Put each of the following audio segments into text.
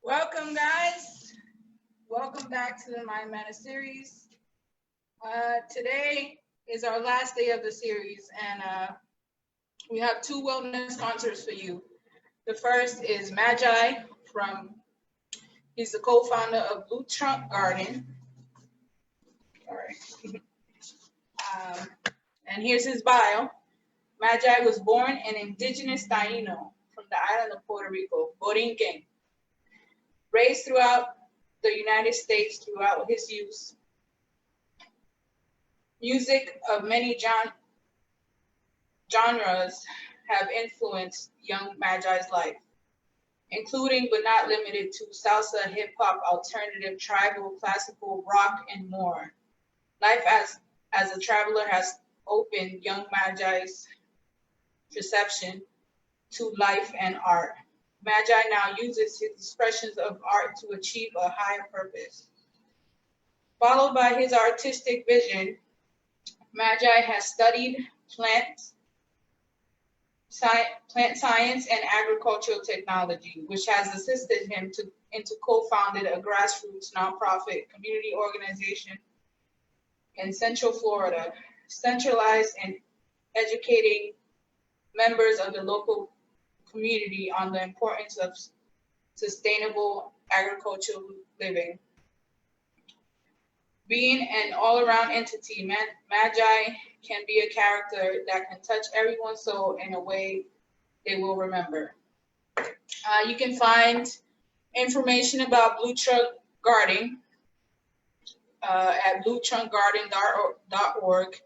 Welcome, guys. Welcome back to the Mind Matter series. Today is our last day of the series, and we have two wellness sponsors for you. The first is Maji he's the co-founder of Blue Trunk Garden. Sorry. And here's his bio. Maji was born an indigenous Taino from the island of Puerto Rico, Borike'n. Raised throughout the United States throughout his youth. Music of many genres have influenced young Magi's life, including but not limited to salsa, hip-hop, alternative, tribal, classical, rock, and more. Life as a traveler has opened young Magi's perception to life and art. Maji now uses his expressions of art to achieve a higher purpose. Followed by his artistic vision, Maji has studied plant science and agricultural technology, which has assisted him into co-founded a grassroots nonprofit community organization in Central Florida, centralized and educating members of the local community on the importance of sustainable agricultural living. Being an all-around entity, Maji can be a character that can touch everyone's soul in a way they will remember. You can find information about Blue Trunk Gardening at bluetrunkgarden.org,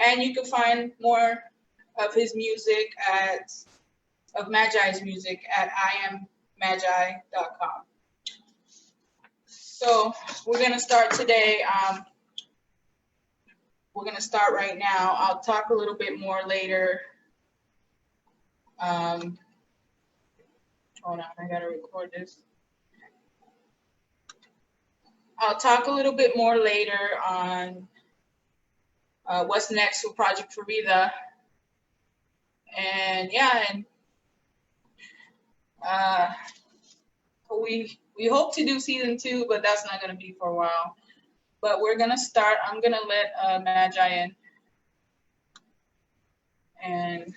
and you can find more of his music of Maji's music at iammaji.com. So we're going to start today. We're going to start right now. I'll talk a little bit more later. Hold on, I got to record this. I'll talk a little bit more later on what's next for Project Farida. And yeah, we hope to do season 2, but that's not going to be for a while. But we're going to start. I'm going to let Maji in. And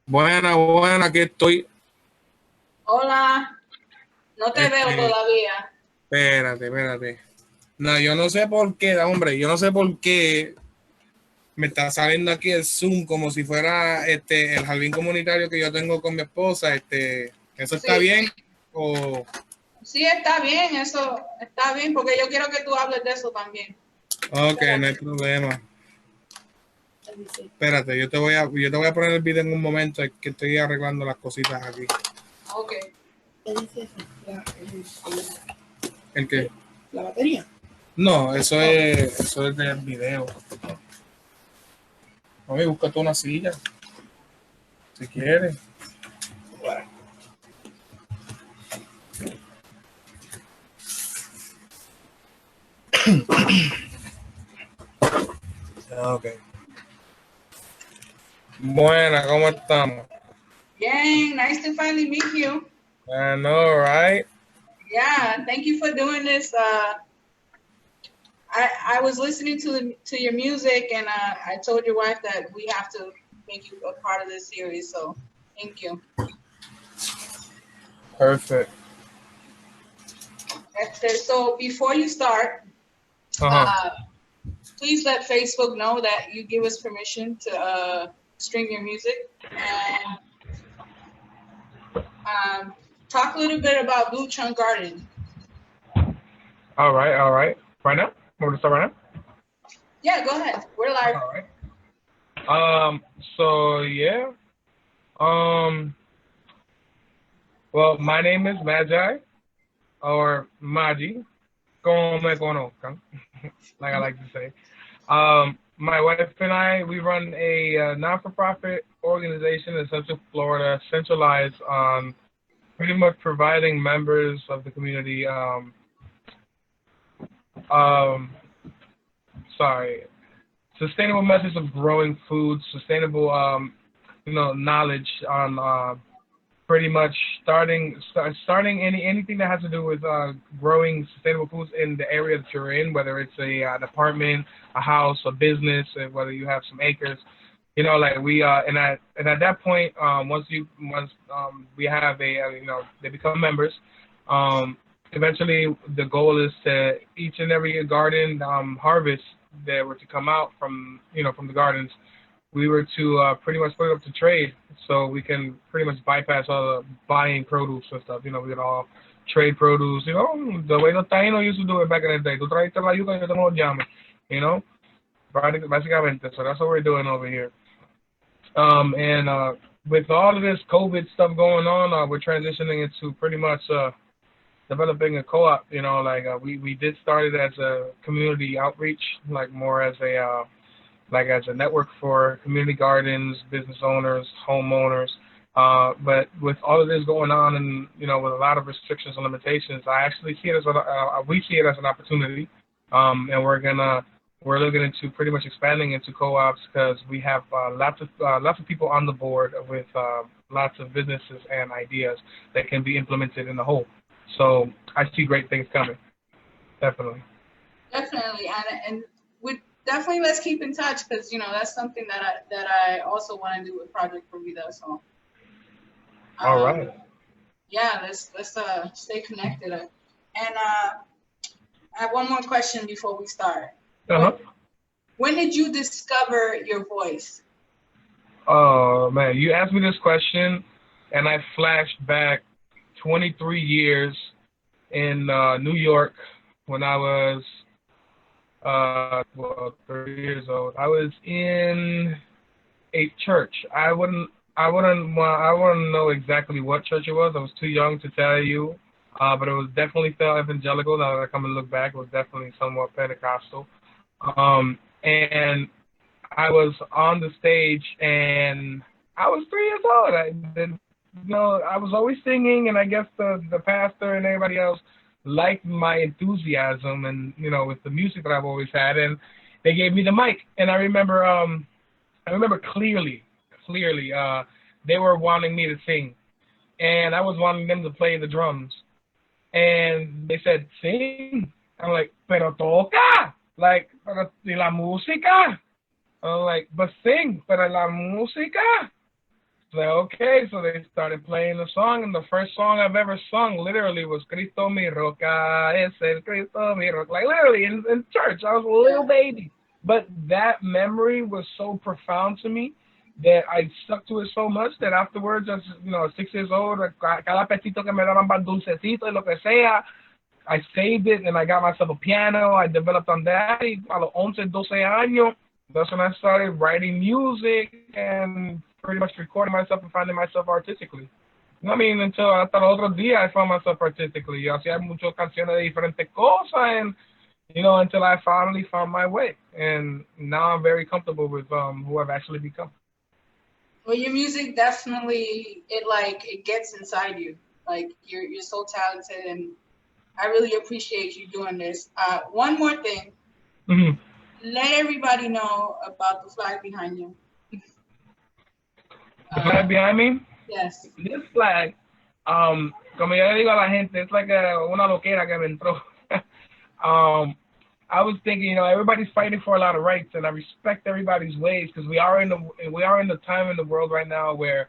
Buena, aquí estoy. Hola, no te veo todavía. Espérate. No, yo no sé por qué, hombre, yo no sé por qué me está saliendo aquí el Zoom como si fuera el jardín comunitario que yo tengo con mi esposa. ¿Eso está bien? O... Sí, está bien, eso está bien, porque yo quiero que tú hables de eso también. Ok, no hay problema. Espérate, yo te voy a poner el video en un momento, es que estoy arreglando las cositas aquí. Ok. ¿Qué dice eso? ¿El qué? ¿La batería? No, eso es del video. Mami, búscate una silla, si quieres. Bueno. Ok. Buena, ¿cómo estamos? Bien, nice to finally meet you. I know, right? Yeah, thank you for doing this. I was listening to your music, and I told your wife that we have to make you a part of this series. So, thank you. Perfect. So before you start, please let Facebook know that you give us permission to stream your music, and talk a little bit about Blue Trunk Garden. All right. Right now? Want to start right now? Yeah, go ahead. We're live. All right. So yeah. Well, my name is Maji or Maji, como me conozcan, like I like to say. My wife and I, we run a non-for-profit organization in Central Florida, centralized on pretty much providing members of the community, um, sorry, sustainable methods of growing food, sustainable, knowledge on pretty much starting anything that has to do with growing sustainable foods in the area that you're in, whether it's an apartment, a house, a business, and whether you have some acres. Like we and at that point, once we have they become members. Um, Eventually, the goal is to each and every garden harvest that were to come out from the gardens, we were to pretty much put it up to trade, so we can pretty much bypass all the buying produce and stuff. We can all trade produce. The way the Taino used to do it back in the day. Tú traiste la yuca, yo tengo los llames. You know, básicamente. So that's what we're doing over here. And with all of this COVID stuff going on, we're transitioning into pretty much developing a co-op. We did start it as a community outreach, like more as a network for community gardens, business owners, homeowners. But with all of this going on, and with a lot of restrictions and limitations, I actually see it as we see it as an opportunity, and we're looking into pretty much expanding into co-ops because we have lots of people on the board with lots of businesses and ideas that can be implemented in the whole. So I see great things coming, definitely. Definitely, and with definitely let's keep in touch because that's something that I also want to do with Project Provida. So All right. yeah, let's stay connected. And I have one more question before we start. Uh-huh. When did you discover your voice? Oh man, you asked me this question, and I flashed back 23 years in New York when I was 30 years old. I was in a church. I wouldn't know exactly what church it was. I was too young to tell you, but it was definitely felt evangelical. Now that I come and look back, it was definitely somewhat Pentecostal. And I was on the stage, and I was 3 years old. I was always singing, and I guess the pastor and everybody else liked my enthusiasm and with the music that I've always had, and they gave me the mic. And I remember clearly they were wanting me to sing, and I was wanting them to play the drums, and they said sing. I'm like, pero toca, like, pero y la música. I'm like, but sing, pero la música. Like, okay, so they started playing the song, and the first song I've ever sung literally was Cristo mi roca, es el Cristo mi roca, like literally in church. I was a little baby. But that memory was so profound to me that I stuck to it so much that afterwards, as 6 years old, cada petito que me daban para dulcecito y lo que sea, I saved it, and I got myself a piano. I developed on that. Y a los 11, 12 años, that's when I started writing music and pretty much recording myself and finding myself artistically. I mean, until hasta los otros días, I found myself artistically. Yo hacía muchas canciones de diferentes cosas, and until I finally found my way. And now I'm very comfortable with who I've actually become. Well, your music definitely it gets inside you. Like you're so talented, and I really appreciate you doing this. One more thing. Mm-hmm. Let everybody know about the flag behind you. The flag behind me? Yes. This flag, como yo le digo a la gente, it's like una loquera que me entró. I was thinking, everybody's fighting for a lot of rights, and I respect everybody's ways because we are in the time in the world right now where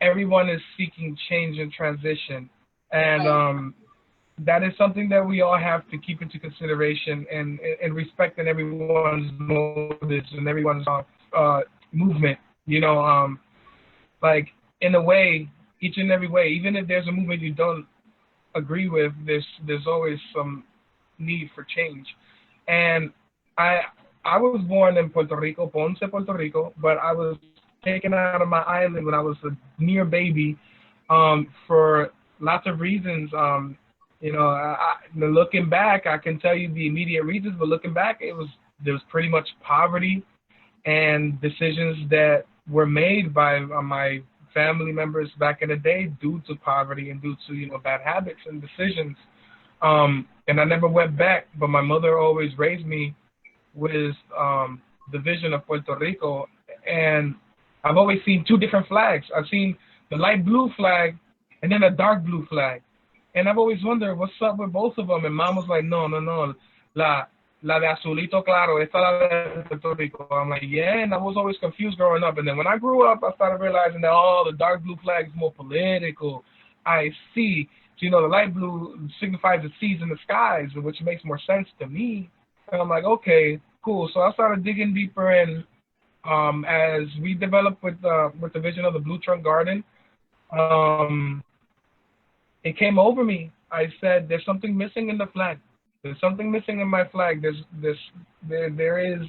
everyone is seeking change and transition, and right. That is something that we all have to keep into consideration and respecting everyone's motives and everyone's movement. Like in a way, each and every way, even if there's a movement you don't agree with, there's always some need for change. And I was born in Puerto Rico, Ponce, Puerto Rico, but I was taken out of my island when I was a near baby for lots of reasons. You know, looking back, I can tell you the immediate reasons, but looking back, there was pretty much poverty and decisions that were made by my family members back in the day due to poverty and due to, you know, bad habits and decisions. And I never went back, but my mother always raised me with the vision of Puerto Rico, and I've always seen two different flags. I've seen the light blue flag and then a dark blue flag. And I've always wondered what's up with both of them. And Mom was like, no, la de azulito claro, esta la de Puerto Rico. I'm like, yeah, and I was always confused growing up. And then when I grew up, I started realizing that, oh, the dark blue flag is more political. I see. So, you know, the light blue signifies the seas and the skies, which makes more sense to me. And I'm like, okay, cool. So I started digging deeper in as we developed with the vision of the Blue Trunk Garden. It came over me. I said, there's something missing in the flag. There's something missing in my flag. There is,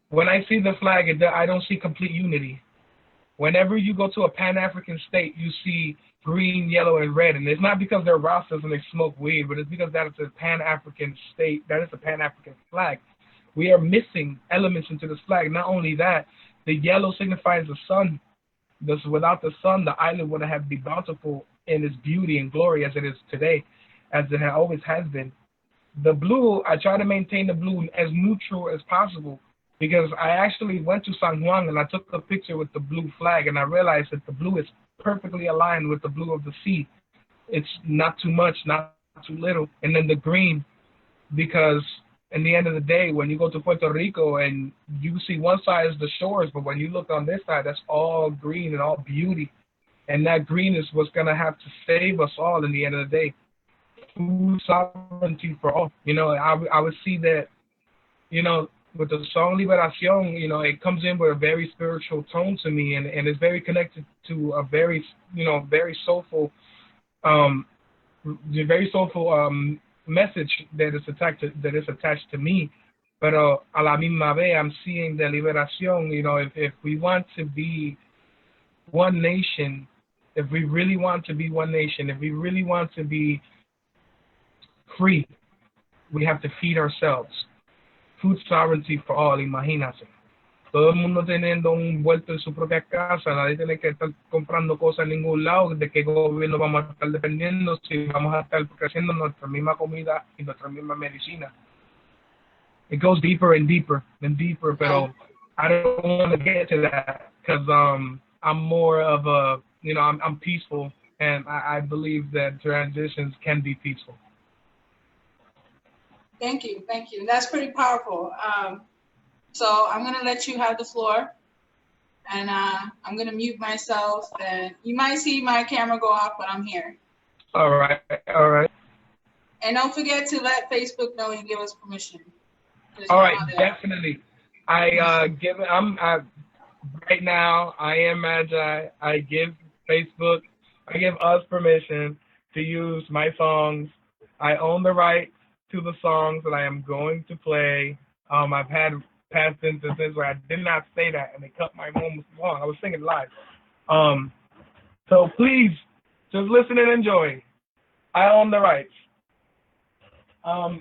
when I see the flag, I don't see complete unity. Whenever you go to a Pan-African state, you see green, yellow, and red. And it's not because they're Rastas and they smoke weed, but it's because that is a Pan-African state. That is a Pan-African flag. We are missing elements into this flag. Not only that, the yellow signifies the sun. Without the sun, the island wouldn't have been bountiful in its beauty and glory as it is today, as it always has been. The blue, I try to maintain the blue as neutral as possible, because I actually went to San Juan and I took a picture with the blue flag, and I realized that the blue is perfectly aligned with the blue of the sea. It's not too much, not too little. And then the green, because in the end of the day, when you go to Puerto Rico and you see one side is the shores, but when you look on this side, that's all green and all beauty. And that green is what's going to have to save us all in the end of the day. Food sovereignty for all. You know, I would see that, you know, with the song Liberación, you know, it comes in with a very spiritual tone to me, and it's very connected to a very, you know, very soulful message that is attached to me. But a la misma vez, I'm seeing the liberación. You know, if we want to be one nation, if we really want to be one nation, if we really want to be free, we have to feed ourselves. Food sovereignty for all, imagínate. Todo el mundo teniendo un vuelto en su propia casa, nadie tiene que estar comprando cosas en ningún lado, de qué gobierno vamos a estar dependiendo, si vamos a estar creciendo nuestra misma comida y nuestra misma medicina. It goes deeper and deeper and deeper, pero I don't want to get to that because I'm more of a, you know, I'm peaceful, and I believe that transitions can be peaceful. Thank you. That's pretty powerful. So I'm going to let you have the floor, and I'm going to mute myself, and you might see my camera go off, but I'm here. All right. And don't forget to let Facebook know you give us permission. All right, definitely. Right now, I am Maji. I give us permission to use my songs. I own the rights to the songs that I am going to play. I've had past instances where I did not say that and they cut my moments long. I was singing live. So please, just listen and enjoy. I own the rights. All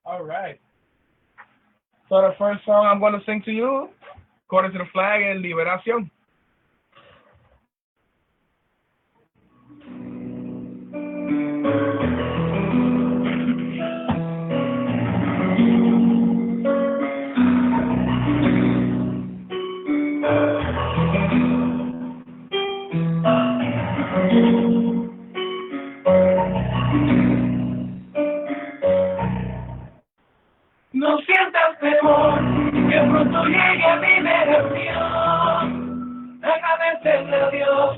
right. So the first song I'm going to sing to you, according to the flag, is Liberación. No sientas temor, que pronto llegue a liberación. Agradecerle a Dios,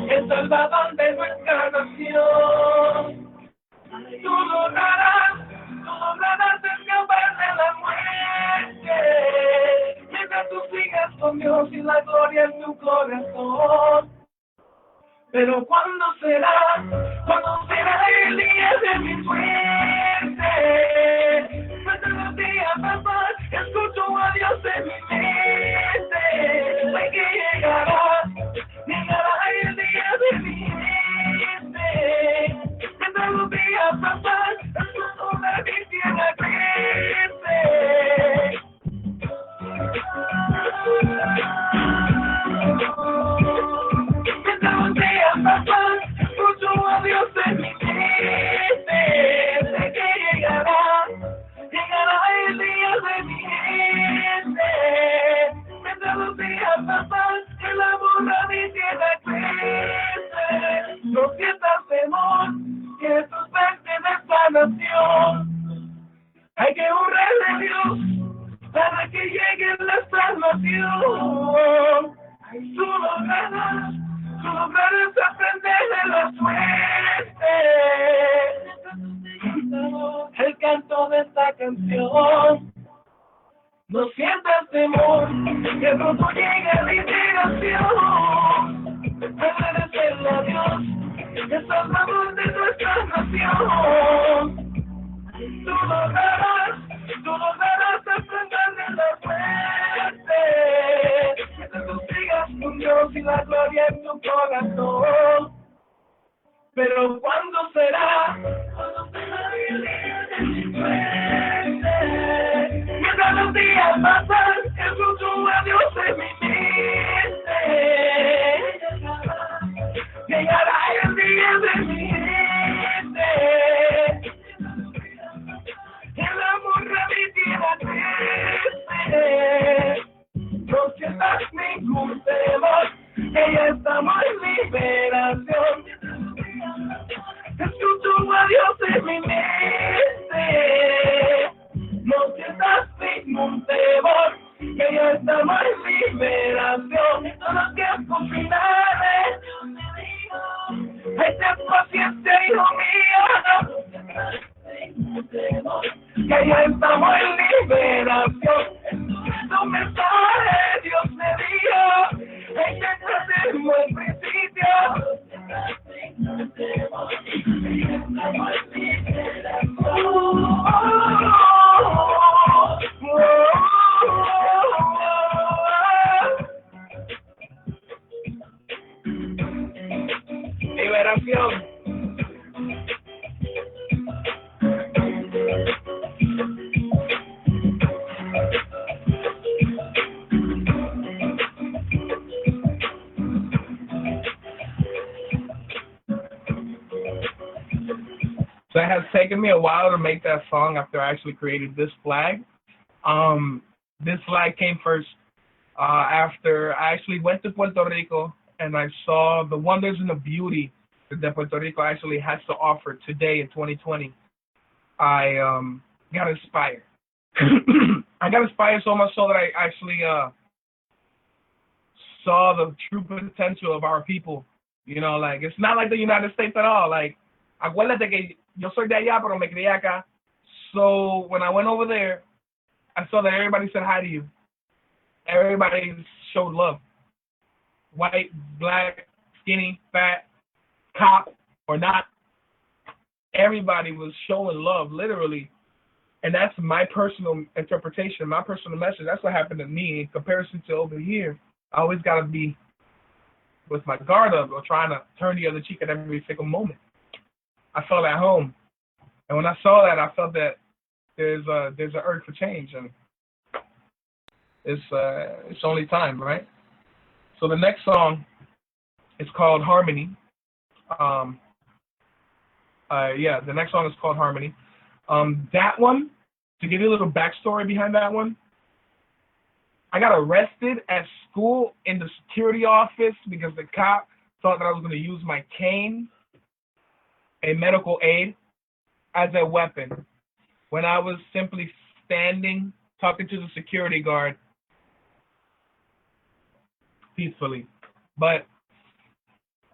el Salvador de nuestra nación. Tú lograrás escapar de la muerte, mientras tú sigas con Dios y la gloria en tu corazón. Pero ¿cuándo será el día de mi suerte? Los días pasan, escucho a Dios en mi mente. Sé que llegará el día de mi Mientras los días pasan, escucho a Dios en mi mente. Sé que llegará el día de mi gente. Mientras los días pasan, el amor a mi tierra crece. No sientas temor, que esto es parte de esta nación. Hay que honrar a Dios para que llegue la salvación. Tú lograrás aprender de la suerte. El canto de esta canción. No sientas temor, que pronto llegue la liberación. Agradecerle a Dios, el salvador de nuestra nación. Tú lograrás aprender de la suerte. Mientras tú sigas con Dios y la gloria en tu corazón. Pero ¿cuándo será? Cuando será el día de mi suerte. Mientras los días pasan, escucho a Dios en mi mente. Llegará el día de mi gente. El amor de mi tierra crece. No sientas ningún temor, que ya estamos en liberación. Escucho a Dios en mi mente. No sientas ningún temor, que ya estamos en liberación. Todos los tiempos finales, hay paciencia, hijo mío. Que ya estamos en liberación. Es un mensaje Dios me dio. Hay que crecer en buen principio. Liberación. So it has taken me a while to make that song after I actually created this flag. This flag came first after I actually went to Puerto Rico and I saw the wonders and the beauty that Puerto Rico actually has to offer today in 2020. I got inspired. I got inspired so much so that I actually saw the true potential of our people. You know, like, it's not like the United States at all. Like, acuérdate que yo soy de allá, pero me crié acá. So when I went over there, I saw that everybody said hi to you. Everybody showed love. White, black, skinny, fat, cop, or not. Everybody was showing love, literally. And that's my personal interpretation, my personal message. That's what happened to me in comparison to over here. I always got to be with my guard up or trying to turn the other cheek at every single moment. I felt at home. And when I saw that, I felt that there's an urge for change, and it's only time, right? So the next song is called Harmony. The next song is called Harmony. That one, to give you a little backstory behind that one, I got arrested at school in the security office because the cop thought that I was going to use my cane, a medical aid, as a weapon when I was simply standing, talking to the security guard peacefully. But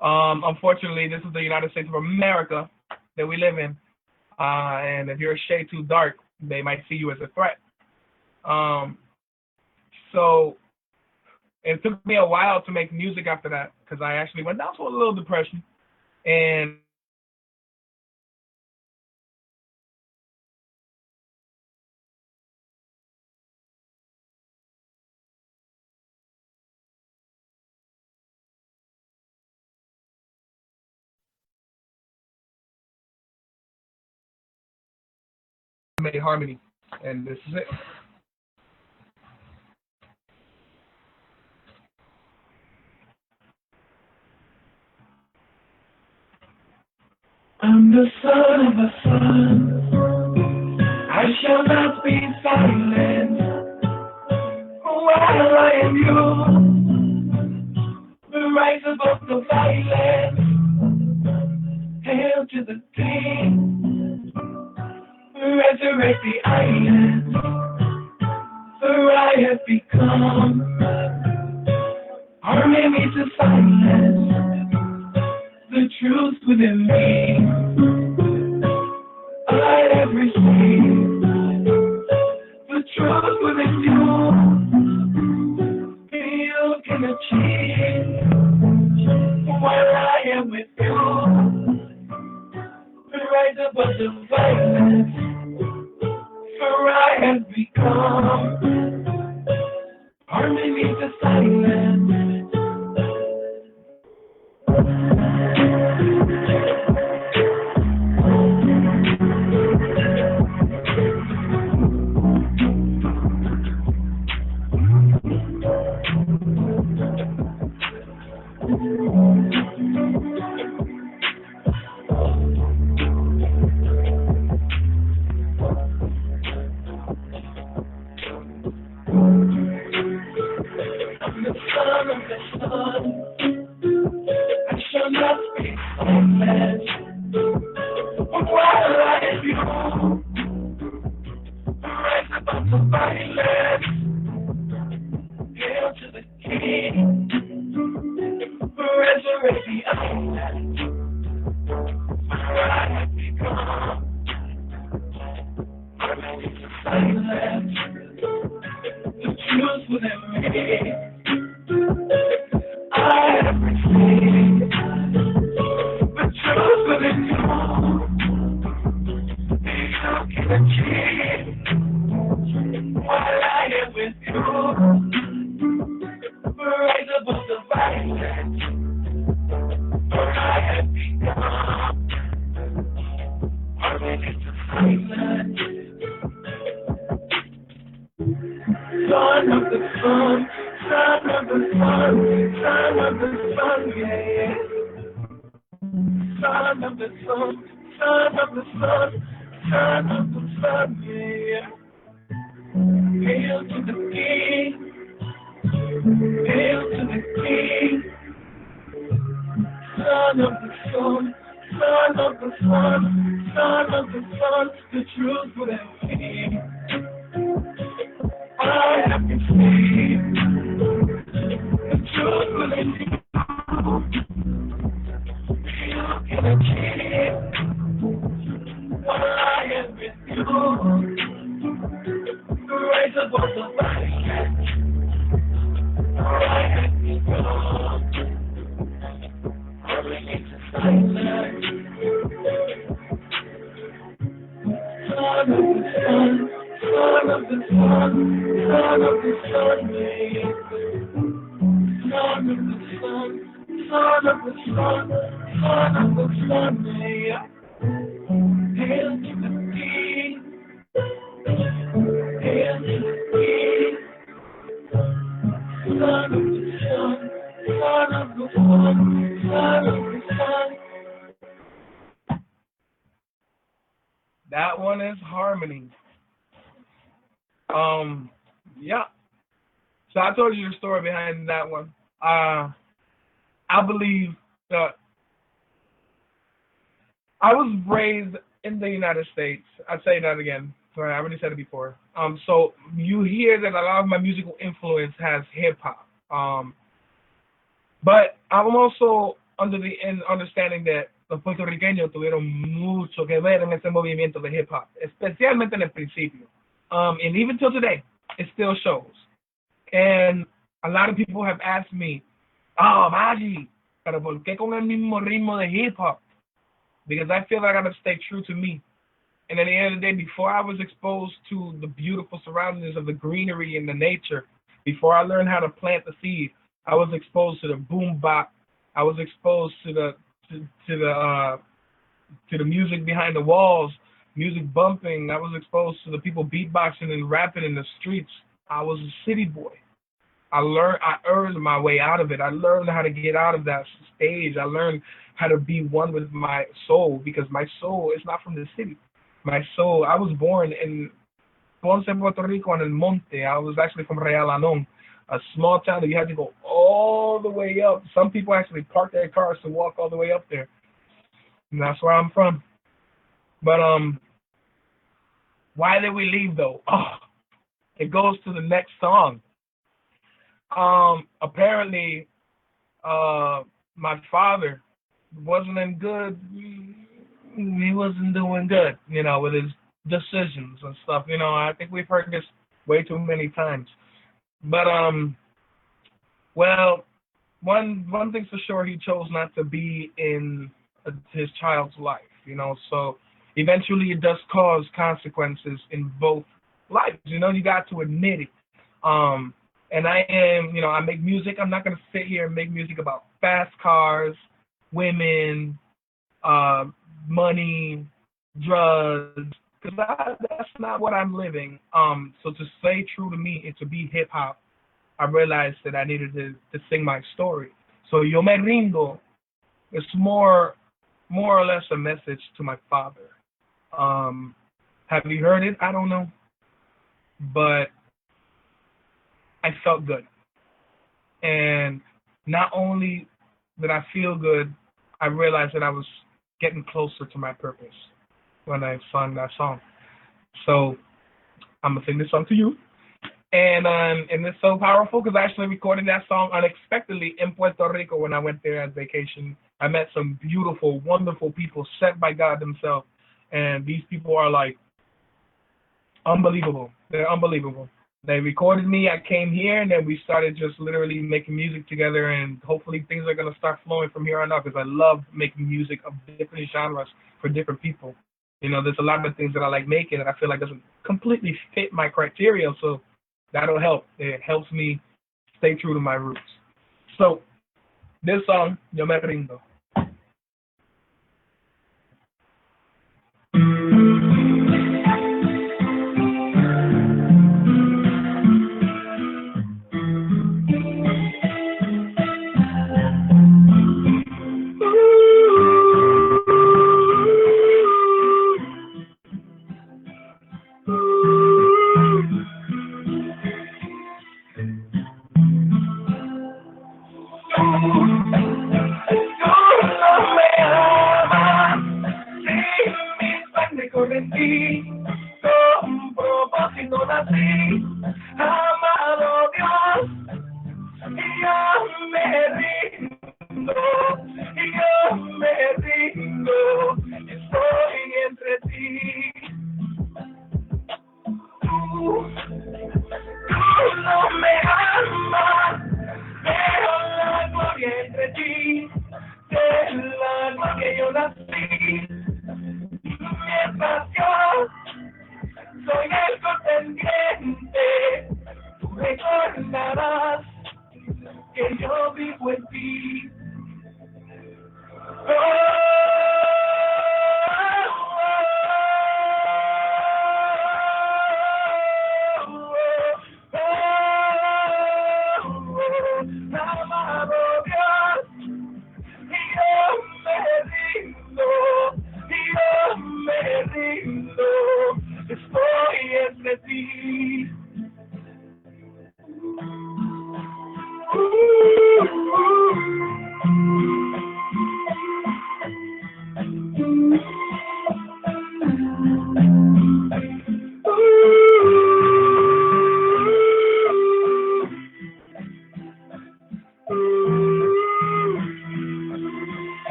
unfortunately, this is the United States of America that we live in. And if you're a shade too dark, they might see you as a threat. So it took me a while to make music after that because I actually went down to a little depression. And made Harmony, and this is it. the son of a son, I shall not be silent. While I am you, rise above the violence. Hail to the king, resurrect the island. For I have become our enemy to silence the truth within me. I have received the truth within you. You can achieve while I am with you. Rise above the violence, for I have become harmony to silence. That one is harmony. Yeah. So I told you the story behind that one. I believe that I was raised in the United States. I'd say that again. Sorry, I already said it before. So you hear that a lot of my musical influence has hip hop. But I'm also under the understanding that los puertorriqueños tuvieron mucho que ver en ese movimiento de hip hop, especialmente en el principio. And even till today, it still shows. And a lot of people have asked me, oh, Maji, pero ¿por qué con el mismo ritmo de hip hop? Because I feel like I gotta stay true to me. And at the end of the day, before I was exposed to the beautiful surroundings of the greenery and the nature, before I learned how to plant the seed, I was exposed to the boom bop. I was exposed to the music behind the walls, music bumping. I was exposed to the people beatboxing and rapping in the streets. I was a city boy. I earned my way out of it. I learned how to get out of that stage. I learned how to be one with my soul, because my soul is not from the city. My soul, I was born in Ponce, Puerto Rico, on El Monte. I was actually from Real Anón, a small town that you had to go all the way up. Some people actually park their cars to walk all the way up there. And that's where I'm from. But why did we leave though? Oh, it goes to the next song. Apparently, my father wasn't in good. He wasn't doing good, with his decisions and stuff. I think we've heard this way too many times. But well, one thing's for sure, he chose not to be in his child's life. So eventually it does cause consequences in both lives. You got to admit it. And I am, I make music. I'm not going to sit here and make music about fast cars, women, money, drugs, because that's not what I'm living. So to stay true to me and to be hip hop, I realized that I needed to sing my story. So Yo Me Rindo is more or less a message to my father. Have you heard it? I don't know. But I felt good. And not only did I feel good, I realized that I was getting closer to my purpose when I sung that song. So I'm going to sing this song to you. And it's so powerful because I actually recorded that song unexpectedly in Puerto Rico when I went there on vacation. I met some beautiful, wonderful people sent by God themselves. And these people are like unbelievable. They're unbelievable. They recorded me. I came here, and then we started just literally making music together. And hopefully things are going to start flowing from here on out because I love making music of different genres for different people. There's a lot of things that I like making that I feel like doesn't completely fit my criteria. So that'll help. It helps me stay true to my roots. So this song, Yo Me Rindo.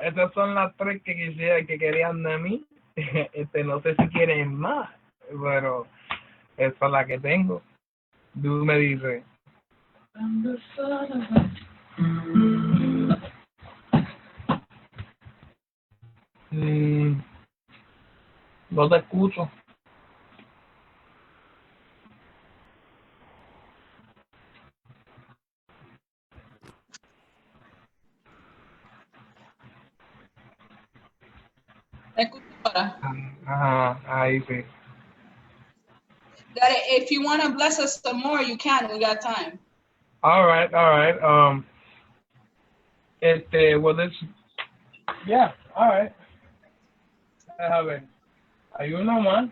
Estas son las tres que querían de mí. No sé si quieren más, pero esa es la que tengo. Tú me dices. No te escucho. ¿Me escuchas ahora? Ajá, ahí sí. If you want to bless us some more, you can. We got time. All right. Well, this, yeah, all right. A ver, hay uno más.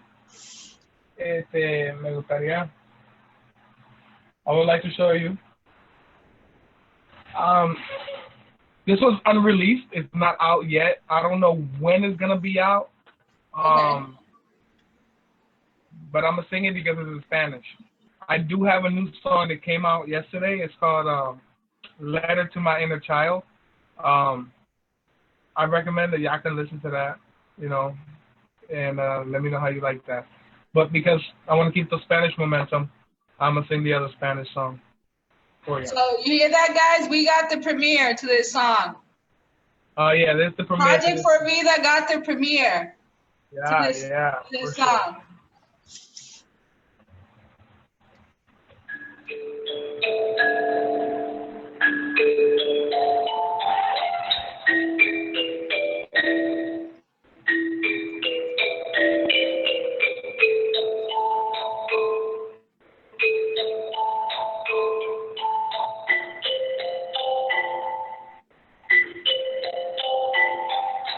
Me gustaría. I would like to show you. This was unreleased. It's not out yet. I don't know when it's gonna be out. Okay. But I'm gonna sing it because it's in Spanish. I do have a new song that came out yesterday. It's called "Letter to My Inner Child." I recommend that y'all can listen to that, and let me know how you like that. But because I want to keep the Spanish momentum, I'm gonna sing the other Spanish song for you. So you hear that, guys? We got the premiere to this song. Yeah, this is the premiere. Project for Vida got the premiere. Yeah, to this sure. song.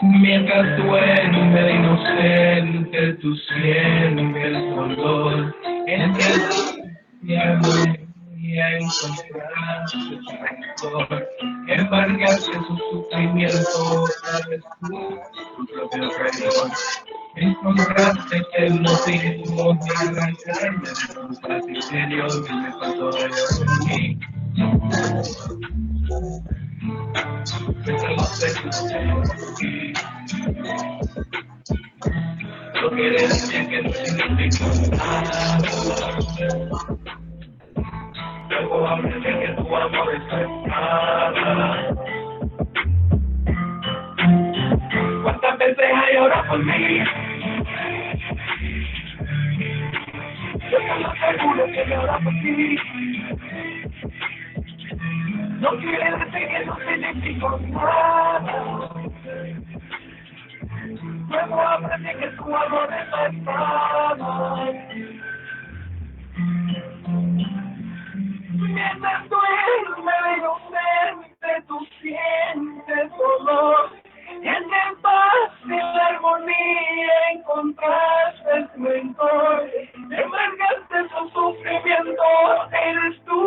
Mientras duerme inocente, tú sientes dolor. Entre y encontraste tu dolor. Embargaste su sufrimiento, eres tu propio traidor. Encontraste el motivo de arrancarme de tu paz interior y me pasó de mí. No quiere decir que no significa nada. Luego aprendí que tu amor es nada. ¿Cuántas veces hay llorado por mí? Yo solo seguro que llora por ti. No quiere decir que no significa nada. Luego aprendí que tu amor es nada. Mientras duerme de inocente, tú sientes dolor. En el paz, en la armonía, encontraste tu mentor. Embargaste su sufrimiento, eres tú,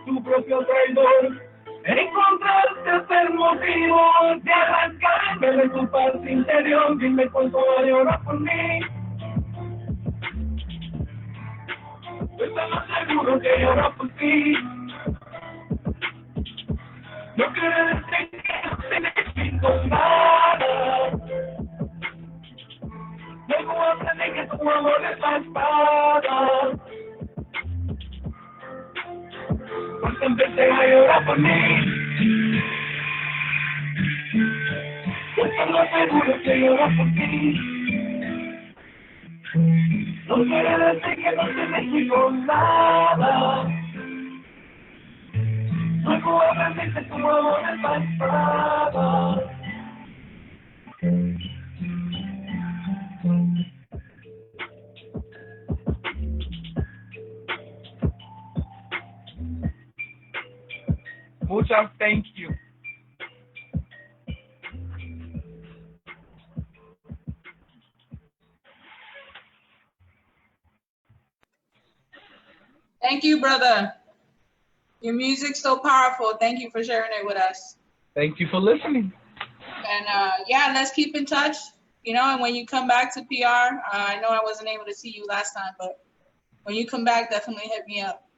tu propio traidor. Encontraste el motivo de arrancarme de tu paz interior. Dime cuánto va a llorar por mí. Estoy más seguro que llora por ti. No quiere decir que no significa nada. Luego aprendí que tu amor es la espada. Pues empecé a llorar por mí. Estoy más seguro que llora por ti. No quiere decir que no significa nada. Luego aprendí que tu amor es la espada. Muchas thank you. Thank you, brother. Your music's so powerful. Thank you for sharing it with us. Thank you for listening. And yeah, let's keep in touch. And when you come back to PR, I know I wasn't able to see you last time, but when you come back, definitely hit me up.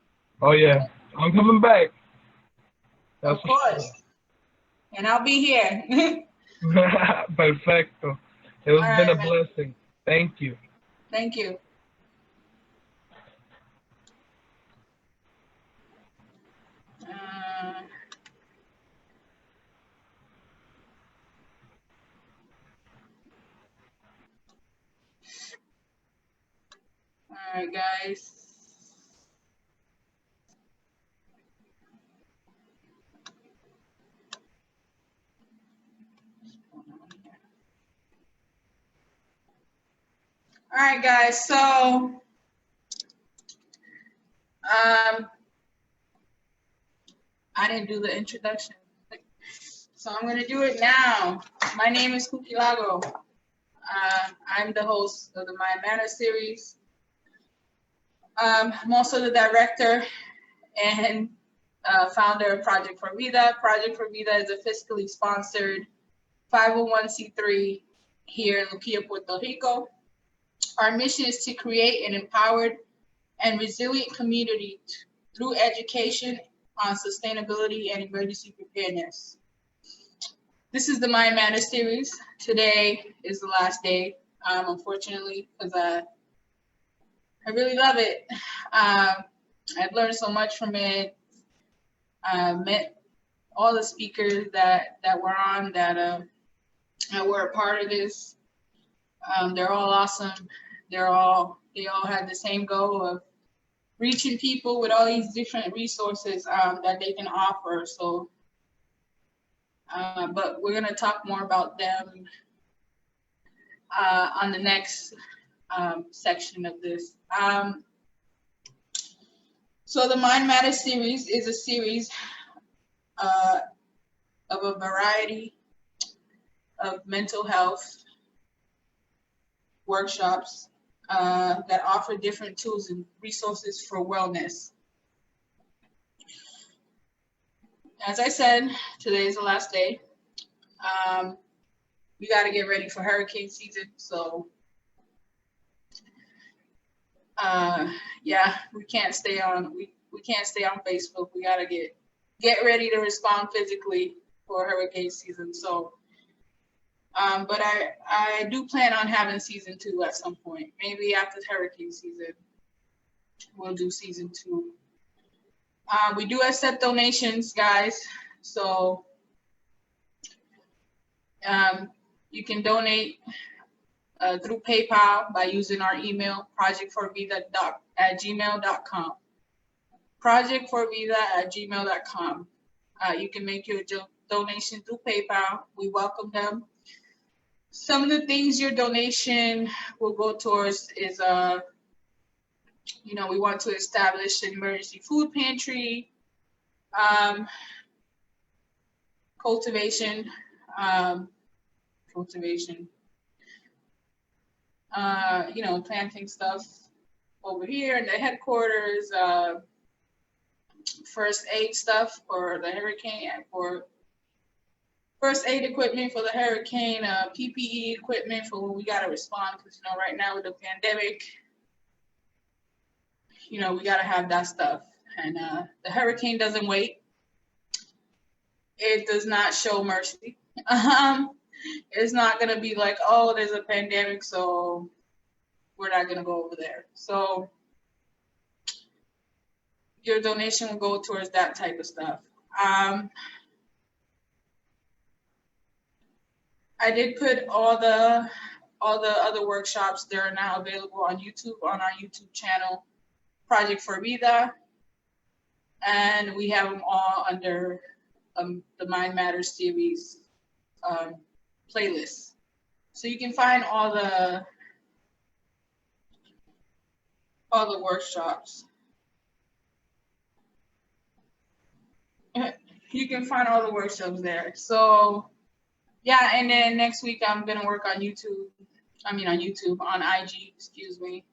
Oh yeah, I'm coming back. Of course. Sure. And I'll be here. Perfecto. It has All been right, a man. blessing. Thank you. Thank you. Uh, all right, guys. All right, guys. So, I didn't do the introduction, so I'm gonna do it now. My name is Kukilago. I'm the host of the Mind Manner series. I'm also the director and founder of Project for Vida. Project for Vida is a fiscally sponsored 501c3 here in Luquilla, Puerto Rico. Our mission is to create an empowered and resilient community through education on sustainability and emergency preparedness. This is the Mind Matter series. Today is the last day, unfortunately, because I really love it. I've learned so much from it. Met all the speakers that were on that were a part of this. They're all awesome. They all had the same goal of reaching people with all these different resources that they can offer. So, but we're gonna talk more about them on the next section of this. So the Mind Matter series is a series of a variety of mental health workshops that offer different tools and resources for wellness. As I said, today is the last day. We got to get ready for hurricane season. So, yeah, we can't stay on Facebook. We got to get ready to respond physically for hurricane season. So, but I do plan on having season 2 at some point. Maybe after hurricane season, we'll do season 2. We do accept donations, guys. So you can donate through PayPal by using our email, projectforvida@gmail.com. projectforvida@gmail.com. You can make your donation through PayPal. We welcome them. Some of the things your donation will go towards is, we want to establish an emergency food pantry, cultivation, planting stuff over here in the headquarters, first aid stuff for the hurricane, for first aid equipment for the hurricane, PPE equipment for when we got to respond, because, right now with the pandemic, we got to have that stuff. And the hurricane doesn't wait. It does not show mercy. It's not going to be like, oh, there's a pandemic, so we're not going to go over there. So your donation will go towards that type of stuff. I did put all the other workshops. They're now available on YouTube, on our YouTube channel, Project for Vida, and we have them all under the Mind Matters series playlist. So you can find all the workshops. You can find all the workshops there. So yeah, and then next week I'm gonna work on YouTube. On IG, excuse me.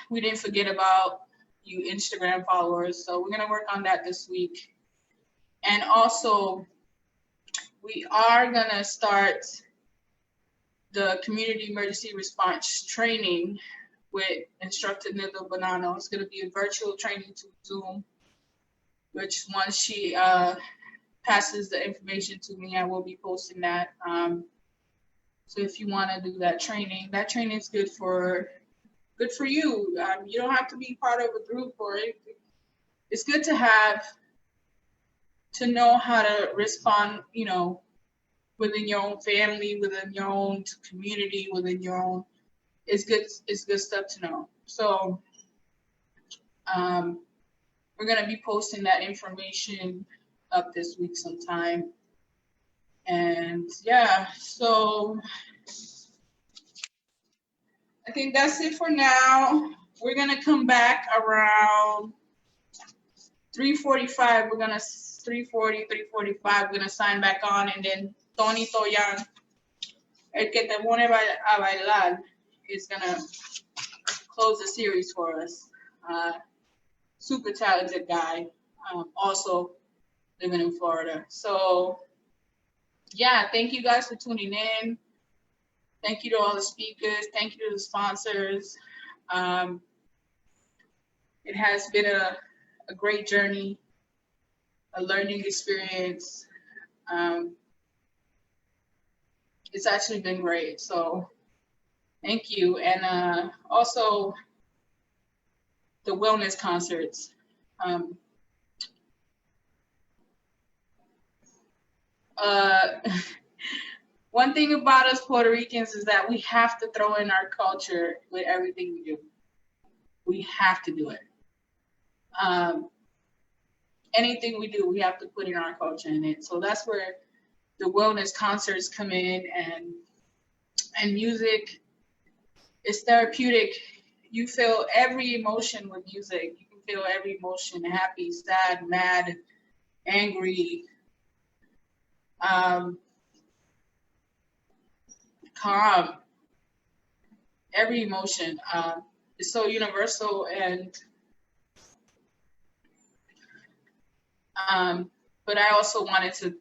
We didn't forget about you Instagram followers, so we're gonna work on that this week. And also, we are gonna start the community emergency response training with instructor Nilo Bonanno. It's gonna be a virtual training to Zoom, which once she passes the information to me, I will be posting that. So if you want to do that training is good for you. You don't have to be part of a group or anything. It's good to know how to respond, you know, within your own family, within your own community, within your own. It's good stuff to know. So we're gonna be posting that information up this week sometime. And yeah, so I think that's it for now. We're gonna come back around 3:45. We're gonna 3:40, 3:45. We're gonna sign back on, and then Tony Toyan, el que te pone a bailar, is gonna close the series for us. Super talented guy, also living in Florida. So yeah, thank you guys for tuning in. Thank you to all the speakers. Thank you to the sponsors. It has been a great journey, a learning experience. It's actually been great. So thank you. And also the wellness concerts. One thing about us Puerto Ricans is that we have to throw in our culture with everything we do. We have to do it. Anything we do, we have to put in our culture in it. So that's where the wellness concerts come in, and music is therapeutic. You feel every emotion with music. You can feel every emotion: happy, sad, mad, angry, calm. Every emotion is so universal, and but I also wanted to,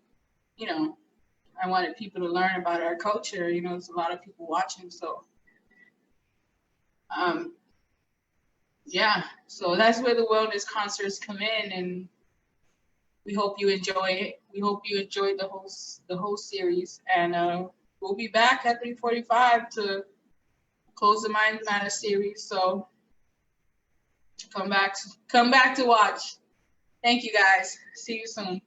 you know, I wanted people to learn about our culture. You know, there's a lot of people watching, so yeah. So that's where the wellness concerts come in, and we hope you enjoy it. We hope you enjoyed the whole series, and we'll be back at 3:45 to close the Mind Matter series. So come back to watch. Thank you guys. See you soon.